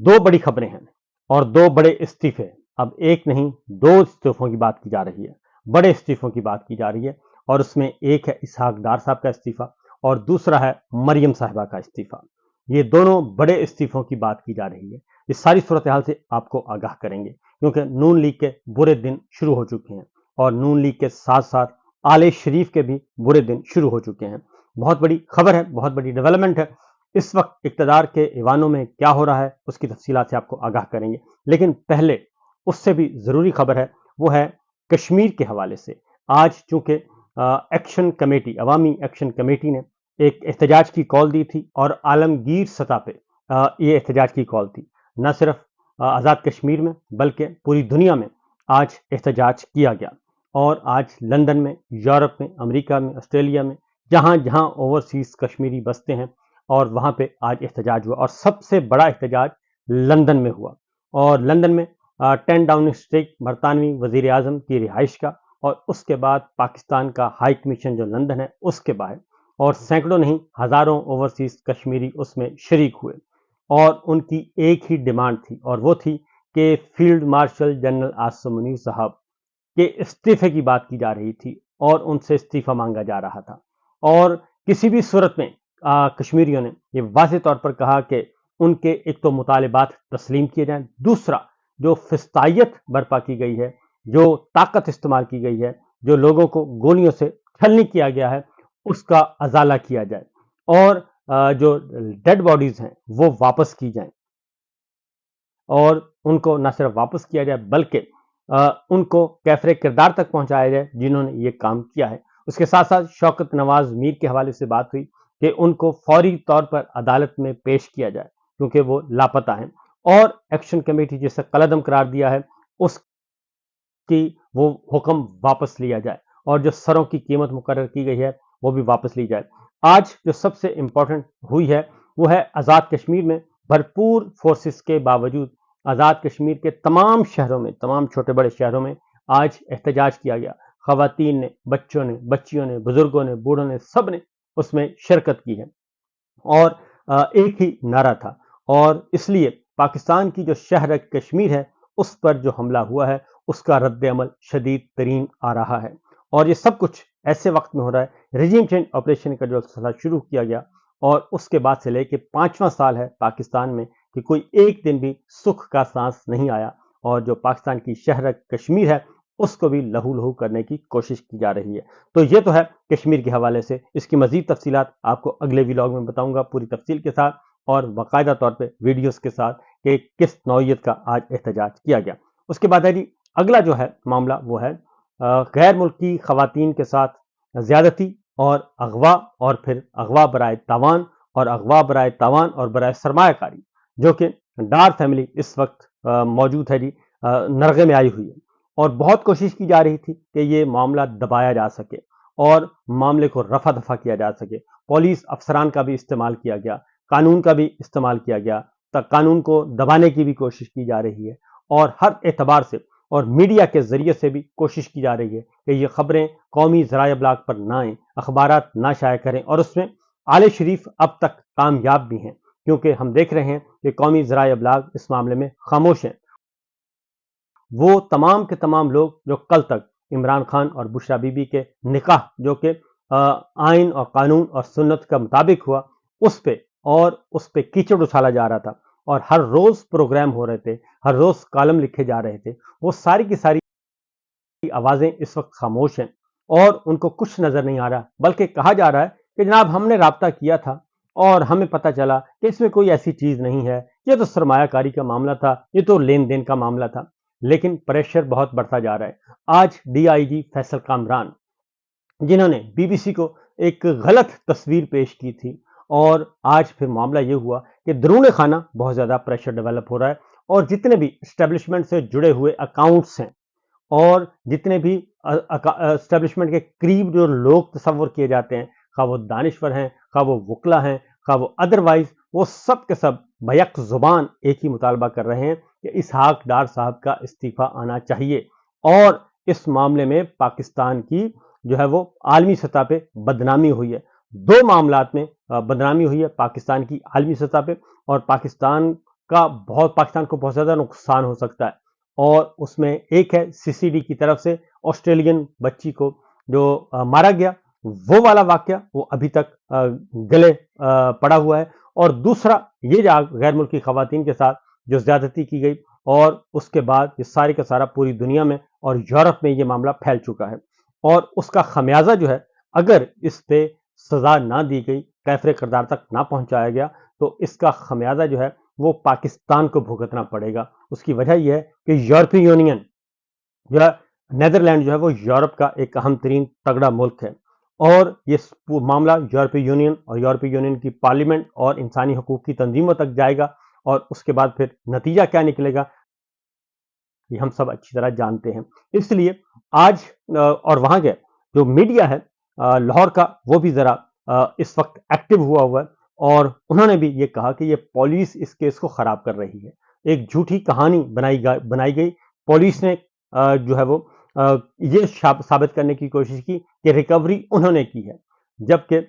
दो बड़ी खबरें हैं और दो बड़े इस्तीफे। अब एक नहीं, दो इस्तीफों की बात की जा रही है, बड़े इस्तीफों की बात की जा रही है। और उसमें एक है इसहाक डार साहब का इस्तीफा और दूसरा है मरियम साहिबा का इस्तीफा। ये दोनों बड़े इस्तीफों की बात की जा रही है। इस सारी सूरत हाल से आपको आगाह करेंगे, क्योंकि नून लीग के बुरे दिन शुरू हो चुके हैं और नून लीग के साथ साथ आले शरीफ के भी बुरे दिन शुरू हो चुके हैं। बहुत बड़ी खबर है, बहुत बड़ी डेवलपमेंट है। इस वक्त इक्तदार के ऐवानों में क्या हो रहा है उसकी तफसीलात से आपको आगाह करेंगे, लेकिन पहले उससे भी ज़रूरी खबर है, वो है कश्मीर के हवाले से। आज चूंकि एक्शन कमेटी, अवामी एक्शन कमेटी ने एक एहतजाज की कॉल दी थी और आलमगीर सतह पे ये एहतजाज की कॉल थी। न सिर्फ आज़ाद कश्मीर में बल्कि पूरी दुनिया में आज एहतजाज किया गया। और आज लंदन में, यूरोप में, अमेरिका में, ऑस्ट्रेलिया में, जहाँ जहाँ ओवरसीज कश्मीरी बसते हैं और वहाँ पे आज एहतजाज हुआ और सबसे बड़ा एहतजाज लंदन में हुआ। और लंदन में 10 डाउनिंग स्ट्रीट बरतानवी वजीर आजम की रिहाइश का और उसके बाद पाकिस्तान का हाई कमीशन जो लंदन है उसके बाहर, और सैकड़ों नहीं हज़ारों ओवरसीज कश्मीरी उसमें शरीक हुए। और उनकी एक ही डिमांड थी और वो थी कि field marshal general Asim Munir साहब के इस्तीफे की बात की जा रही थी और उनसे इस्तीफा मांगा जा रहा था। और किसी भी सूरत में कश्मीरियों ने ये वाज़ेह तौर पर कहा कि उनके एक तो मुतालिबात तस्लीम किए जाएं, दूसरा जो फिस्तायत बर्पा की गई है, जो ताकत इस्तेमाल की गई है, जो लोगों को गोलियों से छलनी किया गया है, उसका अजाला किया जाए और जो डेड बॉडीज हैं वो वापस की जाएं। और उनको न सिर्फ वापस किया जाए बल्कि उनको कैफरे किरदार तक पहुंचाया जाए जिन्होंने ये काम किया है। उसके साथ साथ शौकत नवाज मीर के हवाले से बात हुई कि उनको फौरी तौर पर अदालत में पेश किया जाए क्योंकि वो लापता हैं। और एक्शन कमेटी जिसे कलअदम करार दिया है उसकी वो हुक्म वापस लिया जाए और जो सरों की कीमत मुकर्रर की गई है वो भी वापस ली जाए। आज जो सबसे इंपॉर्टेंट हुई है वो है आज़ाद कश्मीर में भरपूर फोर्सेस के बावजूद आज़ाद कश्मीर के तमाम शहरों में, तमाम छोटे बड़े शहरों में आज एहतजाज किया गया। खवातीन ने, बच्चों ने, बच्चियों ने, बुजुर्गों ने, बूढ़ों ने, सब ने उसमें शिरकत की है और एक ही नारा था। और इसलिए पाकिस्तान की जो शहर कश्मीर है उस पर जो हमला हुआ है उसका रद्द अमल शदीद तरीन आ रहा है। और ये सब कुछ ऐसे वक्त में हो रहा है, रिजीम चेंज ऑपरेशन का जो सिलसिला शुरू किया गया और उसके बाद से लेके 5वां साल है पाकिस्तान में कि कोई एक दिन भी सुख का सांस नहीं आया और जो पाकिस्तान की शहर कश्मीर है उसको भी लहू लहू करने की कोशिश की जा रही है। तो ये तो है कश्मीर के हवाले से। इसकी मजीद तफसीलात आपको अगले व्लॉग में बताऊंगा पूरी तफसील के साथ और बाकायदा तौर पे वीडियोस के साथ कि किस नौइयत का आज एहतजाज किया गया। उसके बाद है जी अगला जो है मामला वो है गैर मुल्की खवातीन के साथ ज्यादती और अगवा और फिर अगवा बराए तावान और अगवा बराए तावान और बराए सरमायाकारी, जो कि डार फैमिली इस वक्त मौजूद है जी, नरगे में आई हुई है। और बहुत कोशिश की जा रही थी कि ये मामला दबाया जा सके और मामले को रफा दफा किया जा सके। पुलिस अफसरान का भी इस्तेमाल किया गया, कानून का भी इस्तेमाल किया गया, तक कानून को दबाने की भी कोशिश की जा रही है और हर एतबार से और मीडिया के जरिए से भी कोशिश की जा रही है कि ये खबरें कौमी ज़राए ब्लाग पर ना आएँ, अखबारात ना शाया करें। और उसमें आले शरीफ अब तक कामयाब भी हैं क्योंकि हम देख रहे हैं कि कौमी ज़राए ब्लाग इस मामले में खामोश हैं। वो तमाम के तमाम लोग जो कल तक इमरान खान और बुशरा बीबी के निकाह जो कि आइन और कानून और सुन्नत का मुताबिक हुआ उस पे कीचड़ उछाला जा रहा था और हर रोज प्रोग्राम हो रहे थे, हर रोज कॉलम लिखे जा रहे थे, वो सारी की सारी आवाजें इस वक्त खामोश हैं और उनको कुछ नजर नहीं आ रहा। बल्कि कहा जा रहा है कि जनाब हमने राब्ता किया था और हमें पता चला कि इसमें कोई ऐसी चीज नहीं है, ये तो सरमायाकारी का मामला था, ये तो लेन देन का मामला था। लेकिन प्रेशर बहुत बढ़ता जा रहा है। आज डीआईजी फैसल कामरान जिन्होंने बीबीसी को एक गलत तस्वीर पेश की थी और आज फिर मामला यह हुआ कि दरूने खाना बहुत ज्यादा प्रेशर डेवलप हो रहा है और जितने भी एस्टेब्लिशमेंट से जुड़े हुए अकाउंट्स हैं और जितने भी एस्टेब्लिशमेंट के करीब जो लोग तस्वर किए जाते हैं, खा वो दानिश्वर हैं, खा वो वकला हैं, खा वो अदरवाइज, वो सब के सब बैक जुबान एक ही मुतालबा कर रहे हैं कि इसहाक डार साहब का इस्तीफा आना चाहिए। और इस मामले में पाकिस्तान की जो है वो आलमी सतह पे बदनामी हुई है। दो मामलात में बदनामी हुई है पाकिस्तान की आलमी सतह पे और पाकिस्तान کا پاکستان کو بہت زیادہ نقصان ہو سکتا ہے، اور اس میں ایک ہے CCD کی طرف سے آسٹریلین بچی کو جو مارا گیا، وہ والا واقعہ وہ ابھی تک گلے پڑا ہوا ہے، اور دوسرا یہ غیر ملکی خواتین کے ساتھ جو زیادتی کی گئی، اور اس کے بعد یہ سارے کا سارا پوری دنیا میں اور یورپ میں یہ معاملہ پھیل چکا ہے، اور اس کا خمیازہ جو ہے اگر اس پہ سزا نہ دی گئی، کیفر کردار تک نہ پہنچایا گیا، تو اس کا خمیازہ جو ہے وہ پاکستان کو بھگتنا پڑے گا۔ اس کی وجہ یہ ہے کہ یورپی یونین جو ہے، نیدرلینڈ جو ہے وہ یورپ کا ایک اہم ترین تگڑا ملک ہے، اور یہ معاملہ یورپی یونین اور یورپی یونین کی پارلیمنٹ اور انسانی حقوق کی تنظیموں تک جائے گا، اور اس کے بعد پھر نتیجہ کیا نکلے گا یہ ہم سب اچھی طرح جانتے ہیں۔ اس لیے آج اور وہاں کے جو میڈیا ہے لاہور کا، وہ بھی ذرا اس وقت ایکٹیو ہوا ہے، اور انہوں نے بھی یہ کہا کہ یہ پولیس اس کیس کو خراب کر رہی ہے، ایک جھوٹی کہانی بنائی گئی۔ پولیس نے جو ہے وہ یہ ثابت کرنے کی کوشش کی کہ ریکوری انہوں نے کی ہے، جبکہ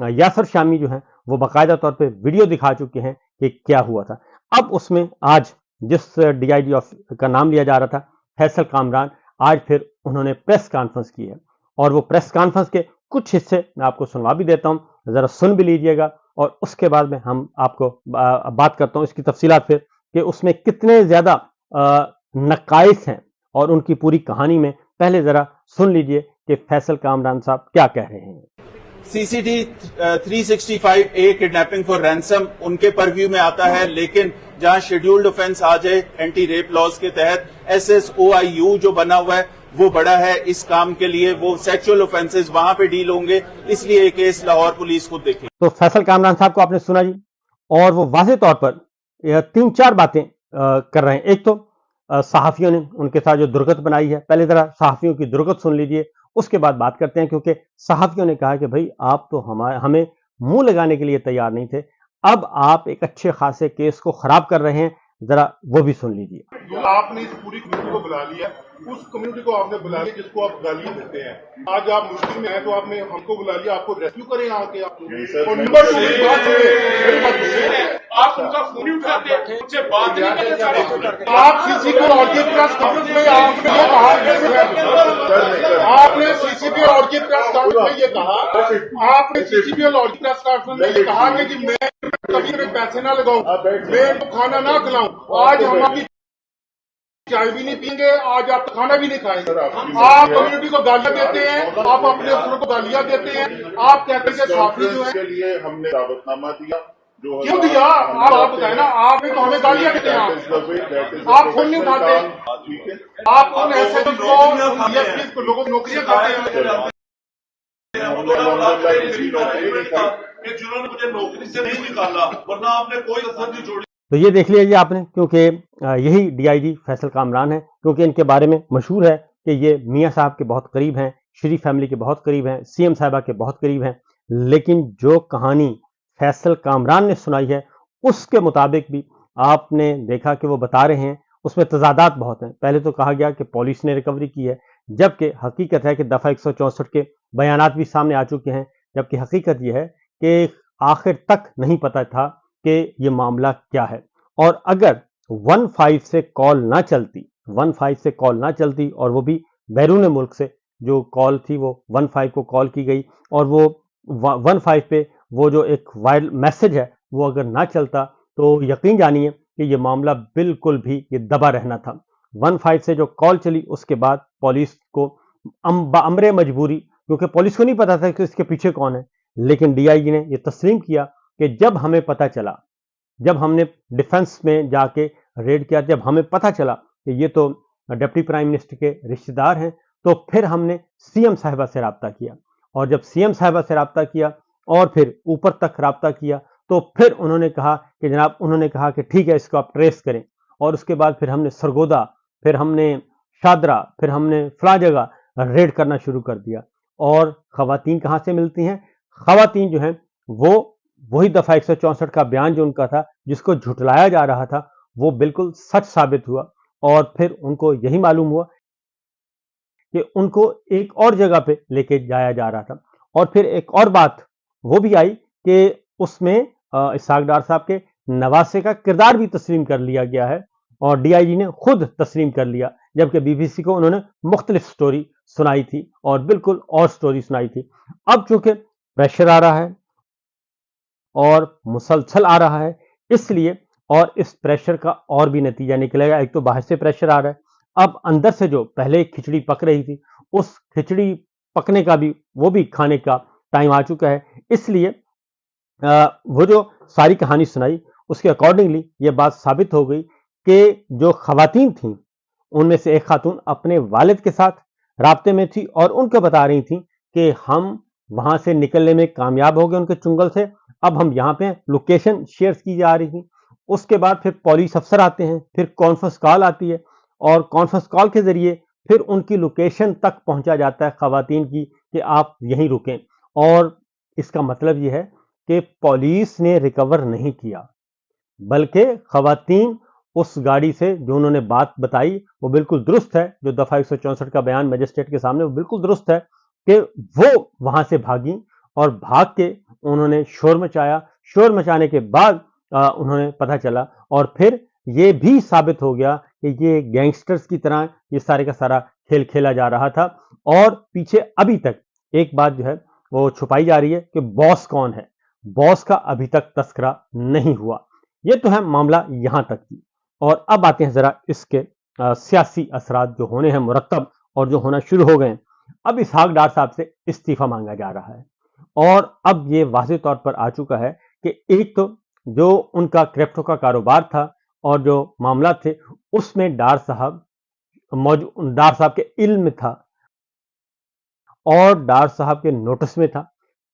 یاسر شامی جو ہیں وہ باقاعدہ طور پہ ویڈیو دکھا چکے ہیں کہ کیا ہوا تھا۔ اب اس میں آج جس DIG کا نام لیا جا رہا تھا، فیصل کامران، آج پھر انہوں نے پریس کانفرنس کی ہے، اور وہ پریس کانفرنس کے کچھ حصے میں آپ کو سنوا بھی دیتا ہوں، ذرا سن بھی لیجئے گا، اور اس کے بعد میں ہم آپ کو بات کرتا ہوں اس کی تفصیلات پھر، کہ اس میں کتنے زیادہ نقائص ہیں اور ان کی پوری کہانی میں۔ پہلے ذرا سن لیجئے کہ فیصل کامران صاحب کیا کہہ رہے ہیں۔ CCD 365A kidnapping for ransom ان کے پرویو میں آتا ہے، لیکن جہاں شیڈیولڈ آفینس آ جائے اینٹی ریپ لاز کے تحت SSOIU جو بنا ہوا ہے وہ بڑا ہے اس کام کے لیے، وہ سیکچول آفینسز وہاں پہ ڈیل ہوں گے، اس لیے یہ کیس لاہور پولیس خود دیکھے۔ تو فیصل کامران صاحب کو آپ نے سنا جی، اور وہ واضح طور پر 3-4 باتیں کر رہے ہیں۔ ایک تو صحافیوں نے ان کے ساتھ جو درگت بنائی ہے، پہلے ذرا صحافیوں کی درگت سن لیجئے، اس کے بعد بات کرتے ہیں، کیونکہ صحافیوں نے کہا کہ بھائی آپ تو ہمیں منہ لگانے کے لیے تیار نہیں تھے، اب آپ ایک اچھے خاصے کیس کو خراب کر رہے ہیں، ذرا وہ بھی سن لیجئے۔ آپ نے اس پوری کمیونٹی کو بلا لیا، اس کمیونٹی کو آپ نے بلا لیا جس کو آپ گالیاں دیتے ہیں، آج آپ مشکل میں ہیں تو آپ نے ہم کو بلا لیا، آپ کو ریسکیو کریں آ کے۔ آپ ان کا فون اٹھاتے ہیں، ان سے بات نہیں کرنا چاہتے، آپ CCP اور کی پریس کانفرنس میں آپ نے یہ کہا، آپ نے CCP اور کی پریس کانفرنس میں یہ کہا، آپ نے CCP اور کی پریس کانفرنس میں یہ کہا کہ جی میں کبھی میں پیسے نہ لگاؤں، میں کھانا نہ کھلاؤں، آج ہم آپ کی چائے بھی نہیں پئیں گے، آج آپ کھانا بھی نہیں کھائیں گے۔ آپ کمیونٹی کو گالیاں دیتے ہیں، آپ اپنے افسروں کو گالیاں دیتے ہیں، آپ کہتے ہیں کہ صحافی جو ہے کے لیے ہم نے دعوت نامہ دیا، کیوں دیا؟ آپ بتائیں نا، آپ نے تو ہمیں گالیاں دیتے ہیں، آپ فون نہیں اٹھاتے، آپ ان SHO کو DSPs کو لوگوں کو نوکریاں کرتے ہیں۔ جنہوں نے مجھے نوکری سے نہیں نکالا ورنہ آپ نے کوئی اثر نہیں چھوڑی۔ تو یہ دیکھ لیا آپ نے، کیونکہ یہی DIG فیصل کامران ہے، کیونکہ ان کے بارے میں مشہور ہے کہ یہ میاں صاحب کے بہت قریب ہیں، شریف فیملی کے بہت قریب ہیں، CM صاحبہ کے بہت قریب ہیں، لیکن جو کہانی فیصل کامران نے سنائی ہے اس کے مطابق بھی آپ نے دیکھا کہ وہ بتا رہے ہیں اس میں تضادات بہت ہیں۔ پہلے تو کہا گیا کہ پولیس نے ریکوری کی ہے، جبکہ حقیقت ہے کہ دفعہ 164 کے بیانات بھی سامنے آ چکے ہیں، جبکہ حقیقت یہ ہے کہ آخر تک نہیں پتہ تھا کہ یہ معاملہ کیا ہے، اور اگر 15 سے کال نہ چلتی اور وہ بھی بیرون ملک سے جو کال تھی وہ 15 کو کال کی گئی، اور وہ 15 پہ وہ جو ایک وائرل میسج ہے وہ اگر نہ چلتا تو یقین جانیے کہ یہ معاملہ بالکل بھی یہ دبا رہنا تھا۔ 15 سے جو کال چلی اس کے بعد پولیس کو بامر مجبوری، کیونکہ پولیس کو نہیں پتا تھا کہ اس کے پیچھے کون ہے، لیکن DIG نے یہ تسلیم کیا کہ جب ہمیں پتہ چلا، جب ہم نے ڈیفنس میں جا کے ریڈ کیا، جب ہمیں پتہ چلا کہ یہ تو ڈپٹی پرائم منسٹر کے رشتہ دار ہیں، تو پھر ہم نے CM صاحبہ سے رابطہ کیا، اور جب CM صاحبہ سے رابطہ کیا اور پھر اوپر تک رابطہ کیا، تو پھر انہوں نے کہا کہ جناب، انہوں نے کہا کہ ٹھیک ہے اس کو آپ ٹریس کریں، اور اس کے بعد پھر ہم نے سرگودا، پھر ہم نے شادرہ، پھر ہم نے فلاں جگہ ریڈ کرنا شروع کر دیا۔ اور خواتین کہاں سے ملتی ہیں؟ خواتین جو ہیں وہ وہی دفعہ 164 کا بیان جو ان کا تھا جس کو جھٹلایا جا رہا تھا وہ بالکل سچ ثابت ہوا، اور پھر ان کو یہی معلوم ہوا کہ ان کو ایک اور جگہ پہ لے کے جایا جا رہا تھا۔ اور پھر ایک اور بات وہ بھی آئی کہ اس میں اسحاق ڈار صاحب کے नवासे का किरदार भी तस्लीम कर लिया गया है और डीआईजी ने खुद तस्लीम कर लिया, जबकि बीबीसी को उन्होंने मुख्तलिफ स्टोरी सुनाई थी और बिल्कुल और स्टोरी सुनाई थी। अब चूंकि प्रेशर आ रहा है और मुसलसल आ रहा है, इसलिए और इस प्रेशर का और भी नतीजा निकलेगा। एक तो बाहर से प्रेशर आ रहा है, अब अंदर से जो पहले खिचड़ी पक रही थी उस खिचड़ी पकने का भी, वो भी खाने का टाइम आ चुका है। इसलिए वो जो सारी कहानी सुनाई उसके अकॉर्डिंगली ये बात साबित हो गई कि जो खवातीन थीं उनमें से एक खातून अपने वालिद के साथ राब्ते में थी और उनको बता रही थी कि हम वहां से निकलने में कामयाब हो गए उनके चुंगल से, अब हम यहाँ पे लोकेशन शेयर की जा रही थी। उसके बाद फिर पुलिस अफसर आते हैं, फिर कॉन्फ्रेंस कॉल आती है और कॉन्फ्रेंस कॉल के जरिए फिर उनकी लोकेशन तक पहुंचा जाता है खवातीन की कि आप यहीं रुकें। और इसका मतलब यह है कि पुलिस ने रिकवर नहीं किया, बल्कि खवातीन उस गाड़ी से जो उन्होंने बात बताई वो बिल्कुल दुरुस्त है, जो दफा 164 का बयान मजिस्ट्रेट के सामने वो बिल्कुल दुरुस्त है कि वो वहां से भागी और भाग के उन्होंने शोर मचाया। शोर मचाने के बाद उन्होंने पता चला और फिर ये भी साबित हो गया कि ये गैंगस्टर्स की तरह ये सारे का सारा खेल खेला जा रहा था। और पीछे अभी तक एक बात जो है वो छुपाई जा रही है कि बॉस कौन है, बॉस का अभी तक तस्करा नहीं हुआ। ये तो है मामला यहां तक की। और अब आते हैं जरा इसके सियासी असरात जो होने हैं मुरत्तब और जो होना शुरू हो गए। अब इसहाक डार साहब से इस्तीफा मांगा जा रहा है और अब ये वाज़ेह तौर पर आ चुका है कि एक तो जो उनका क्रिप्टो का कारोबार था और जो मामला थे उसमें डार साहब के इल्म में था और डार साहब के नोटिस में था।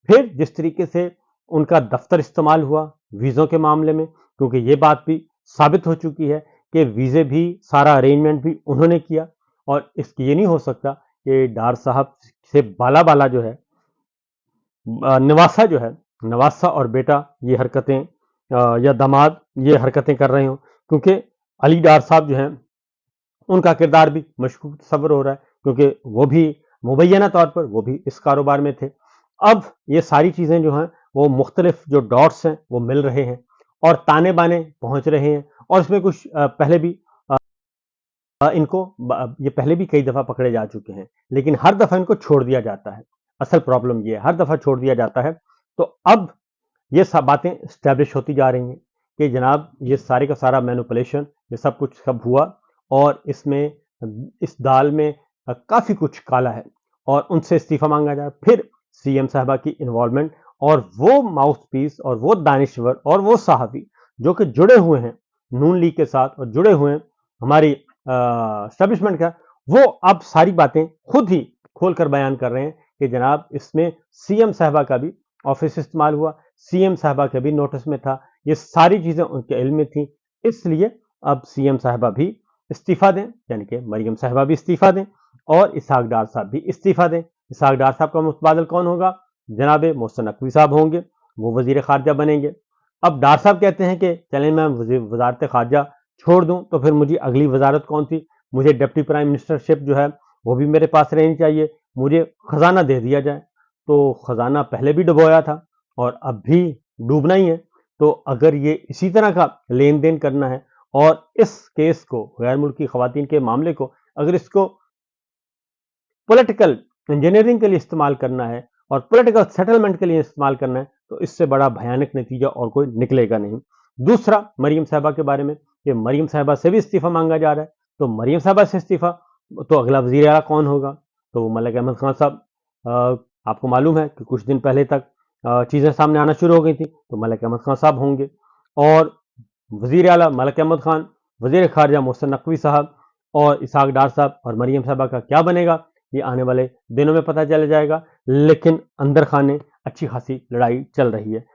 फिर जिस तरीके से उनका दफ्तर इस्तेमाल हुआ वीज़ों के मामले में, क्योंकि ये बात भी साबित हो चुकी है कि वीज़े भी, सारा अरेंजमेंट भी उन्होंने किया और इसकी ये नहीं हो सकता कि डार साहब से बाला जो है नवासा और बेटा ये हरकतें या दामाद ये हरकतें कर रहे हो, क्योंकि अली डार साहब जो हैं उनका किरदार भी मशकूक तस्वर हो रहा है, क्योंकि वो भी मुबैना तौर पर वो भी इस कारोबार में थे। अब ये सारी चीज़ें जो हैं वो मुख्तलिफ जो डॉट्स हैं वो मिल रहे हैं और ताने बाने पहुंच रहे हैं और इसमें कुछ पहले भी ये पहले भी कई दफ़ा पकड़े जा चुके हैं, लेकिन हर दफ़ा इनको छोड़ दिया जाता है। असल प्रॉब्लम ये है, हर दफ़ा छोड़ दिया जाता है। तो अब ये सब बातें स्टैब्लिश होती जा रही हैं कि जनाब ये सारे का सारा मैनिपुलेशन, ये सब कुछ सब हुआ और इसमें इस दाल में काफ़ी कुछ काला है और उनसे इस्तीफ़ा मांगा जाए। फिर सीएम साहबा की इन्वॉल्वमेंट और वो माउथ पीस और वो दानिश्वर और वो सहाफ़ी जो कि जुड़े हुए हैं नून लीग के साथ और जुड़े हुए हैं हमारी एस्टेब्लिशमेंट का, वो अब सारी बातें खुद ही खोल कर बयान कर रहे हैं कि जनाब इसमें सीएम साहबा का भी ऑफिस इस्तेमाल हुआ, सीएम साहबा के भी नोटिस में था, ये सारी चीज़ें उनके इल्म में थी। इसलिए अब सीएम साहबा भी इस्तीफ़ा दें, यानी कि मरियम साहबा भी इस्तीफ़ा दें और इसहाक डार साहब भी इस्तीफ़ा दें। इसहाक डार साहब का मुतबादल कौन होगा? जनाब मोहसिन नकवी साहब होंगे, वो वज़ीर ख़ारजा बनेंगे। अब डार साहब कहते हैं कि चलें मैं वज़ारत ख़ारजा छोड़ दूं तो फिर मुझे अगली वजारत कौन सी, मुझे डिप्टी प्राइम मिनिस्टरशिप जो है वो भी मेरे पास रहनी चाहिए, मुझे खजाना दे दिया जाए। तो खजाना पहले भी डुबोया था और अब भी डूबना ही है। तो अगर ये इसी तरह का लेन देन करना है और इस केस को, गैर मुल्की खवातीन के मामले को, अगर इसको पॉलिटिकल इंजीनियरिंग के लिए इस्तेमाल करना है और पॉलिटिकल सेटलमेंट के लिए इस्तेमाल करना है तो इससे बड़ा भयानक नतीजा और कोई निकलेगा नहीं। दूसरा, मरियम साहबा के बारे में कि मरियम साहबा से भी इस्तीफ़ा मांगा जा रहा है, तो मरियम साहबा से इस्तीफ़ा तो अगला वज़ीर आला कौन होगा? तो मलिक अहमद खान साहब, आपको मालूम है कि कुछ दिन पहले तक चीज़ें सामने आना शुरू हो गई थी, तो मलिक अहमद खान साहब होंगे और वज़ीर आला मलिक अहमद खान, वज़ीर ख़ारजा मोहसिन नकवी साहब और इसहाक डार साहब और मरियम साहबा का क्या बनेगा ये आने वाले दिनों में पता चल जाएगा। लेकिन अंदर खाने अच्छी खासी लड़ाई चल रही है।